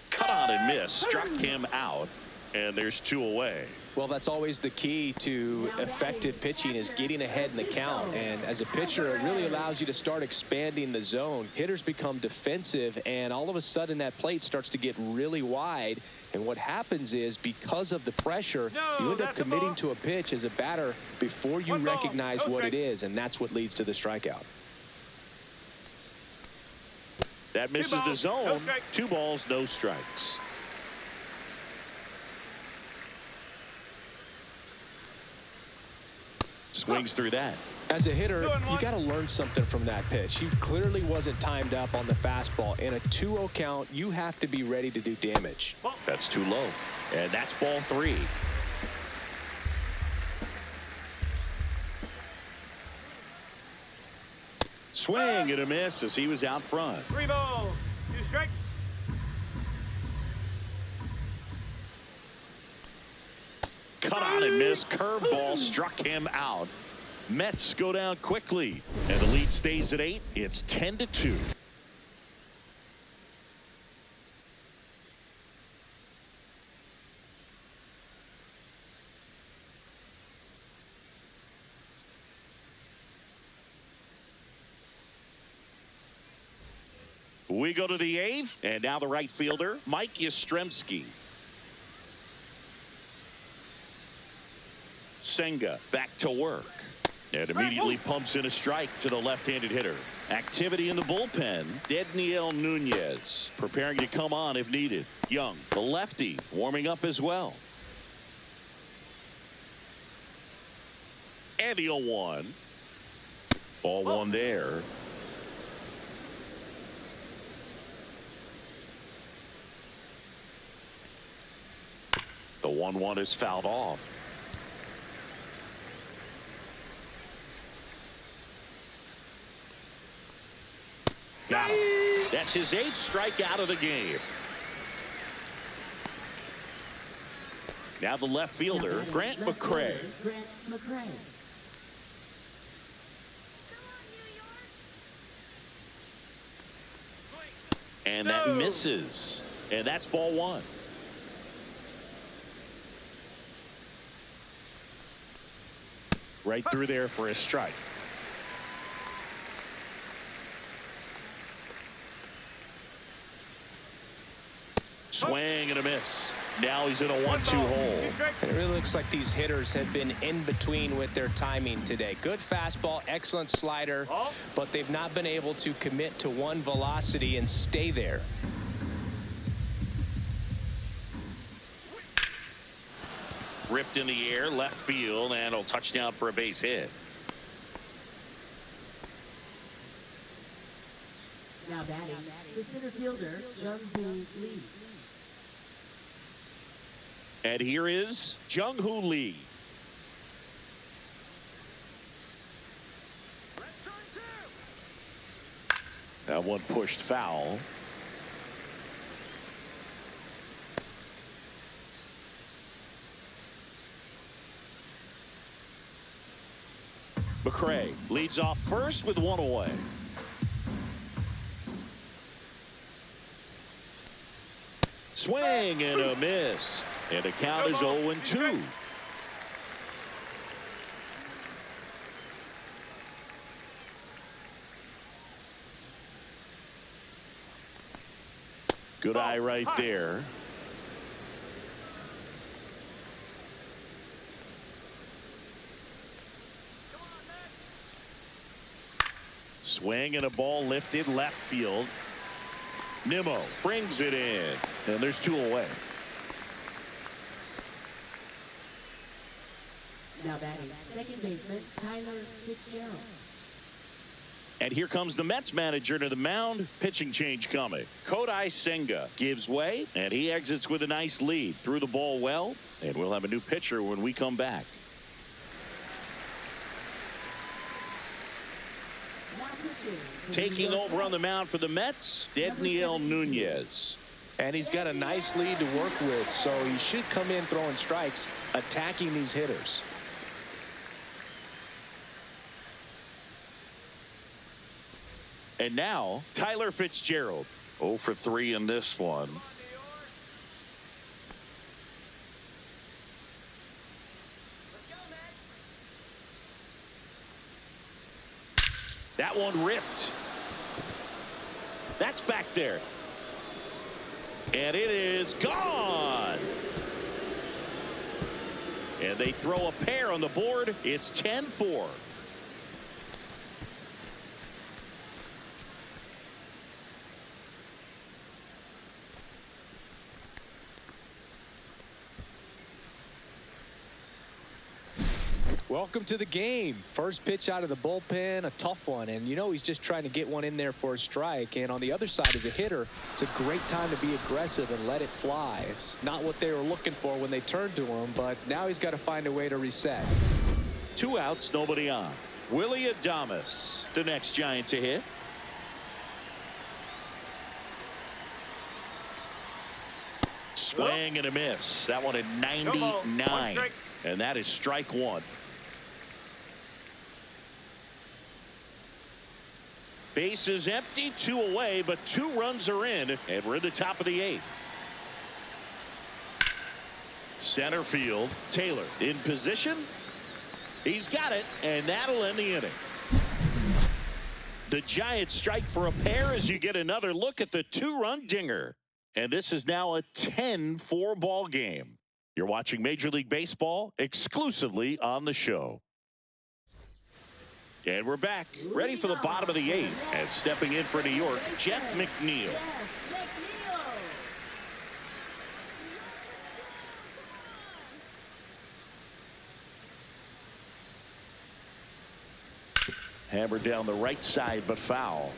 Cut on and miss. Struck him out. And there's 2 away. Well, that's always the key to effective pitching, is getting ahead in the count. And as a pitcher, it really allows you to start expanding the zone. Hitters become defensive, and all of a sudden that plate starts to get really wide. And what happens is, because of the pressure, you end up committing to a pitch as a batter before you recognize what it is, and that's what leads to the strikeout. That misses the zone. 2 balls, no strikes. Swings through that. As a hitter, you got to learn something from that pitch. He clearly wasn't timed up on the fastball. In a 2-0 count, you have to be ready to do damage. That's too low. And that's ball 3. Swing and a miss as he was out front. 3 balls, 2 strikes. Cut on and miss. Curveball struck him out. Mets go down quickly, and the lead stays at 8. It's 10-2. We go to the 8th, and now the right fielder, Mike Yastrzemski. Senga back to work, and immediately pumps in a strike to the left-handed hitter. Activity in the bullpen. Daniel Nunez preparing to come on if needed. Young, the lefty, warming up as well. And the 0-1. Ball 1 there. The 1-1 is fouled off. Got him. That's his 8th strikeout of the game. Now the left fielder, Grant McCray. Grant McCray. And that misses. And that's ball 1. Right through there for a strike. Swing and a miss. Now he's in a 1-2 hole. And it really looks like these hitters have been in between with their timing today. Good fastball, excellent slider, but they've not been able to commit to one velocity and stay there. Ripped in the air, left field, and a touchdown for a base hit. Now batting, the center fielder, Jung-Hoo Lee. And here is Jung-Hoo Lee. That one pushed foul. McCray leads off first with 1 away. Swing and a miss. And the count is 0-2. Good eye right there. Swing and a ball lifted left field. Nimmo brings it in, and there's 2 away. Now batting, second baseman, Tyler Fitzgerald. And here comes the Mets manager to the mound. Pitching change coming. Kodai Senga gives way, and he exits with a nice lead. Threw the ball well, and we'll have a new pitcher when we come back. Taking over on the mound for the Mets, Daniel Nunez. And he's got a nice lead to work with, so he should come in throwing strikes, attacking these hitters. And now, Tyler Fitzgerald. 0 for 3 in this one. That one ripped. That's back there. And it is gone. And they throw a pair on the board. It's 10-4. Welcome to the game. First pitch out of the bullpen, a tough one. And you know he's just trying to get one in there for a strike. And on the other side, as a hitter, it's a great time to be aggressive and let it fly. It's not what they were looking for when they turned to him, but now he's got to find a way to reset. 2 outs, nobody on. Willie Adames, the next Giant to hit. Swing and a miss. That one at 99. And that is strike 1. Bases empty, 2 away, but 2 runs are in, and we're in the top of the 8th. Center field, Taylor in position. He's got it, and that'll end the inning. The Giants strike for a pair as you get another look at the 2-run dinger. And this is now a 10-4 ball game. You're watching Major League Baseball exclusively on the show. And we're back, ready for the bottom of the 8th. And stepping in for New York, Jeff McNeil. Hammered down the right side, but foul.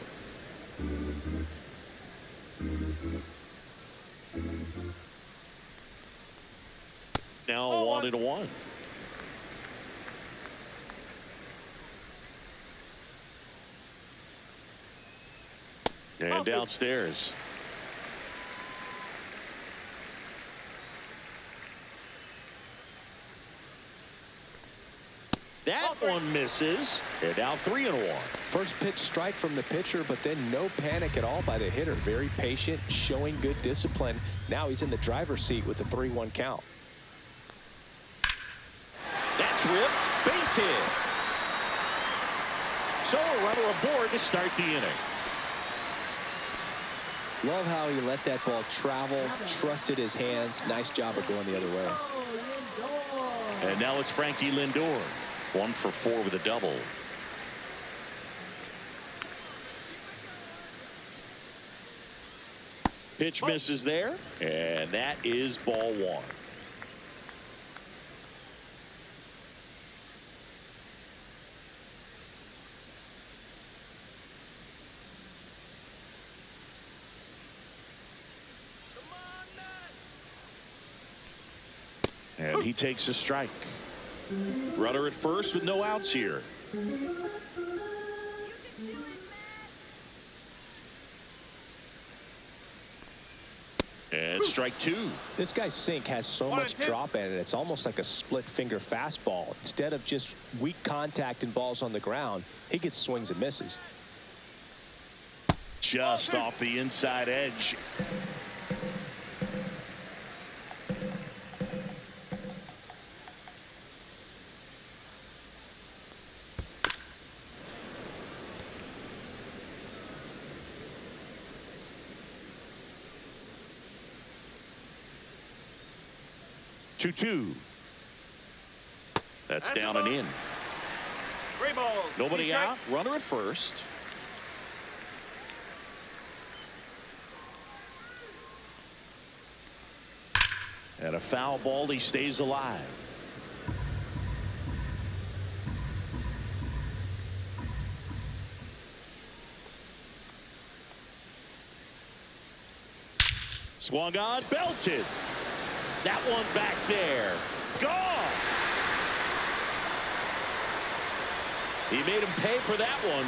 Now 1-1. And downstairs. That one misses. And now 3-1. First pitch strike from the pitcher, but then no panic at all by the hitter. Very patient, showing good discipline. Now he's in the driver's seat with the 3-1 count. That's ripped. Base hit. So a runner aboard to start the inning. Love how he let that ball travel, trusted his hands. Nice job of going the other way. And now it's Frankie Lindor. 1 for 4 with a double. Pitch misses there, and that is ball 1. And he takes a strike. Runner at first with no outs here. And strike 2. This guy's sink has so much drop in it. It's almost like a split finger fastball. Instead of just weak contact and balls on the ground, he gets swings and misses. Just off the inside edge. Two. That's down and in. 3 balls. Nobody out. Runner at first. And a foul ball. He stays alive. Swung on, belted. That one back there. Gone. He made him pay for that one.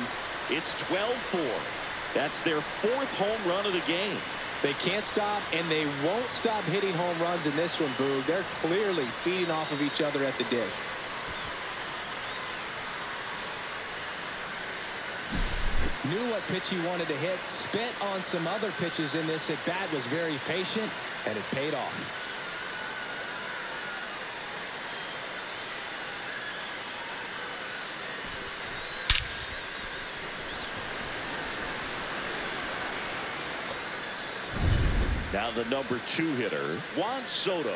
It's 12-4. That's their 4th home run of the game. They can't stop, and they won't stop hitting home runs in this one, Boog. They're clearly feeding off of each other at the dish. Knew what pitch he wanted to hit, spit on some other pitches in this at bat, was very patient, and it paid off. Now the number 2 hitter, Juan Soto.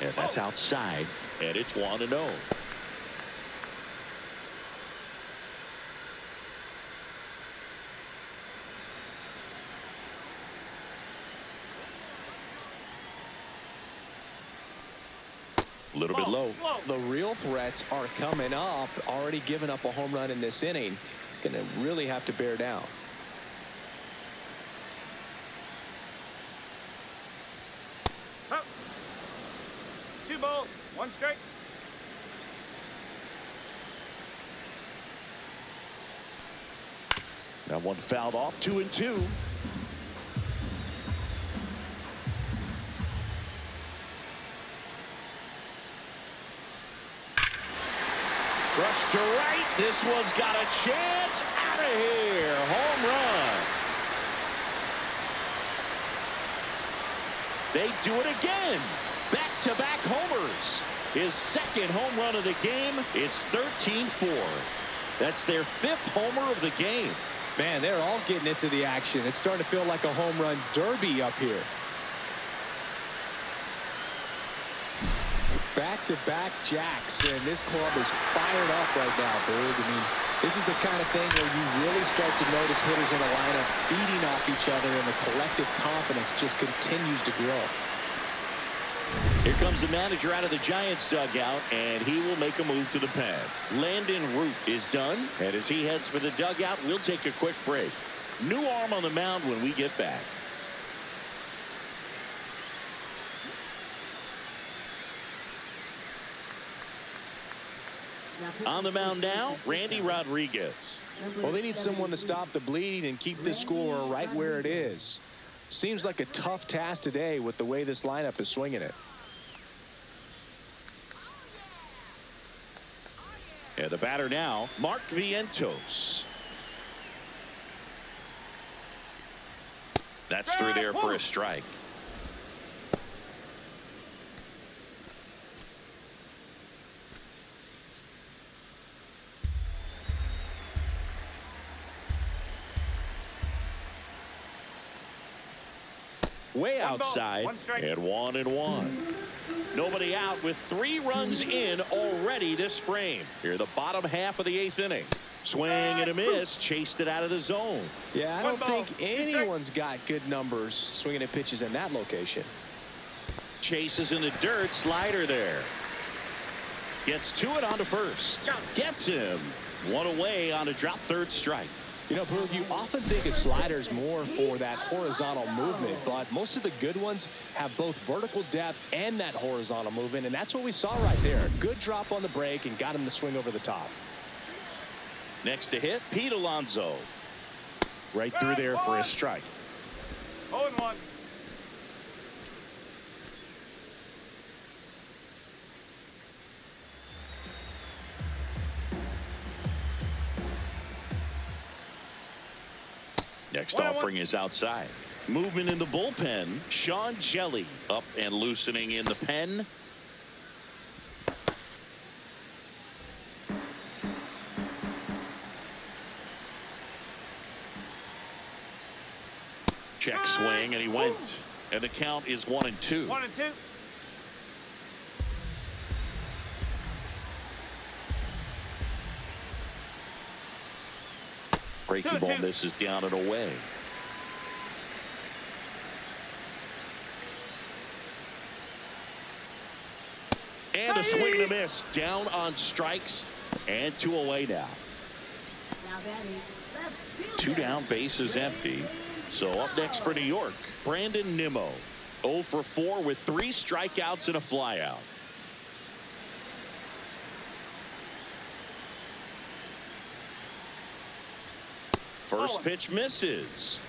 And that's outside, and it's 1-0. A little bit low. The real threats are coming up. Already given up a home run in this inning. He's going to really have to bear down. Up. 2 balls, 1 strike. That one fouled off, 2-2. Rush to right. This one's got a chance. Out of here. Home run. They do it again. Back-to-back homers. His second home run of the game. It's 13-4. That's their 5th homer of the game. Man, they're all getting into the action. It's starting to feel like a home run derby up here. Back-to-back jacks, and this club is fired up right now, Berg. I mean, this is the kind of thing where you really start to notice hitters in the lineup feeding off each other, and the collective confidence just continues to grow. Here comes the manager out of the Giants dugout, and he will make a move to the pad. Landon Root is done, and as he heads for the dugout, we'll take a quick break. New arm on the mound when we get back. On the mound now, Randy Rodriguez. Well, they need someone to stop the bleeding and keep this score right where it is. Seems like a tough task today with the way this lineup is swinging it. And the batter now, Mark Vientos. That's through there for a strike. Way outside, and 1-1. Nobody out with 3 runs in already this frame. Here the bottom half of the 8th inning. Swing and a miss, chased it out of the zone. Yeah, I don't think anyone's got good numbers swinging at pitches in that location. Chases in the dirt, slider there. Gets to it onto first. Gets him. 1 away on a drop, 3rd strike. You know, Berg, you often think of sliders more for that horizontal movement, but most of the good ones have both vertical depth and that horizontal movement, and that's what we saw right there. Good drop on the break and got him to swing over the top. Next to hit, Pete Alonso. Right through there for a strike. 0-1. Next offering is outside. Movement in the bullpen. Sean Jelly up and loosening in the pen. Check swing, and he went. And the count is 1-2. 1-2. Breaking ball misses down and away. And a swing and a miss. Down on strikes. And 2 away now. Now batting, left fielder. 2 down, bases empty. So up next for New York, Brandon Nimmo. 0 for 4 with 3 strikeouts and a flyout. First pitch misses.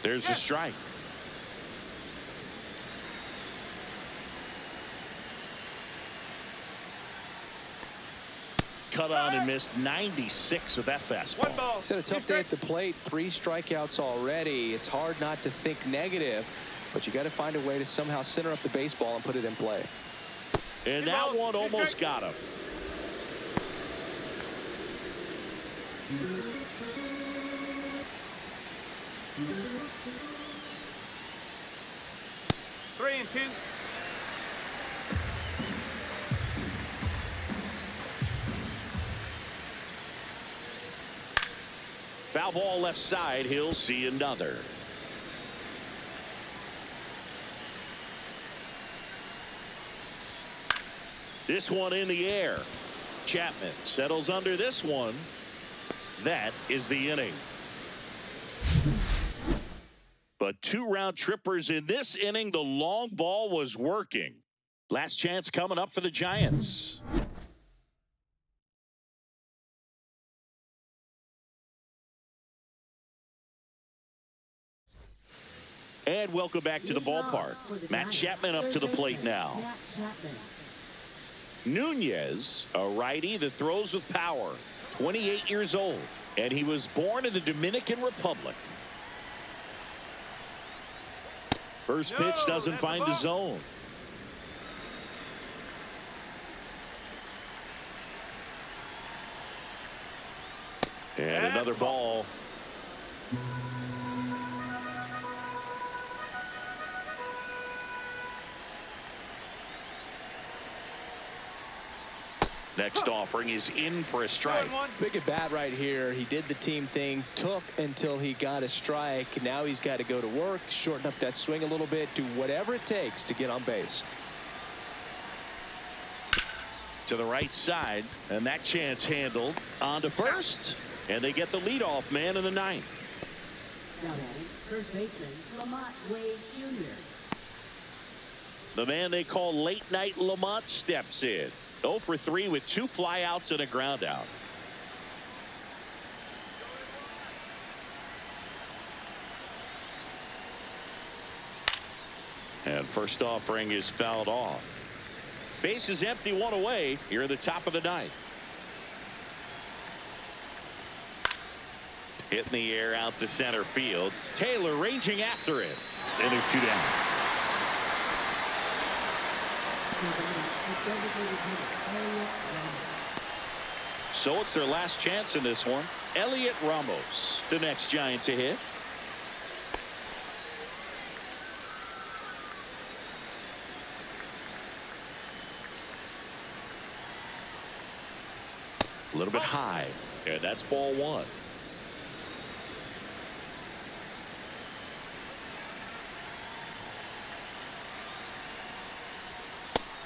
There's a strike. cut on and missed 96 with that fastball. One ball. He's had a tough day at the plate. 3 strikeouts already. It's hard not to think negative, but you got to find a way to somehow center up the baseball and put it in play. And that one almost got him. Three and 2. Foul ball left side. He'll see another. This one in the air. Chapman settles under this one. That is the inning. But 2 round trippers in this inning. The long ball was working. Last chance coming up for the Giants. And welcome back to the ballpark. Matt Chapman up to the plate now. Nunez, a righty that throws with power, 28 years old, and he was born in the Dominican Republic. First pitch doesn't find the zone. And another ball. Next offering is in for a strike. Big at bat right here. He did the team thing, took until he got a strike. Now he's got to go to work, shorten up that swing a little bit, do whatever it takes to get on base. To the right side, and that chance handled. On to first, and they get the leadoff man in the 9th. Now batting, first baseman Lamont Wade Jr. The man they call late night Lamont steps in. 0 for 3 with 2 flyouts and a ground out. And first offering is fouled off. Base is empty, 1 away. Here at the top of the 9th. Hit in the air out to center field. Taylor ranging after it. And there's 2 down. So it's their last chance in this one. Elliot Ramos, the next Giant to hit. A little bit high, and that's ball 1.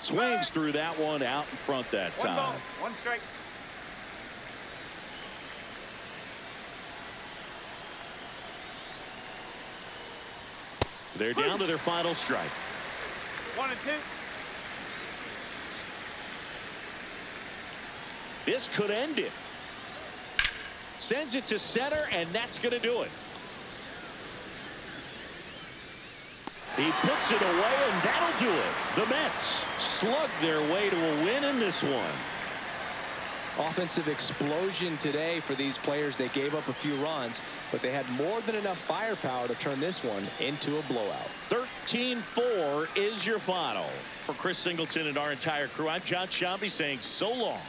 Swings through that one out in front that time. 1 ball, 1 strike. They're down to their final strike. 1 and 2. This could end it. Sends it to center, and that's going to do it. He puts it away, and that'll do it. The Mets slug their way to a win in this one. Offensive explosion today for these players. They gave up a few runs, but they had more than enough firepower to turn this one into a blowout. 13-4 is your final. For Chris Singleton and our entire crew, I'm John Shambi saying so long.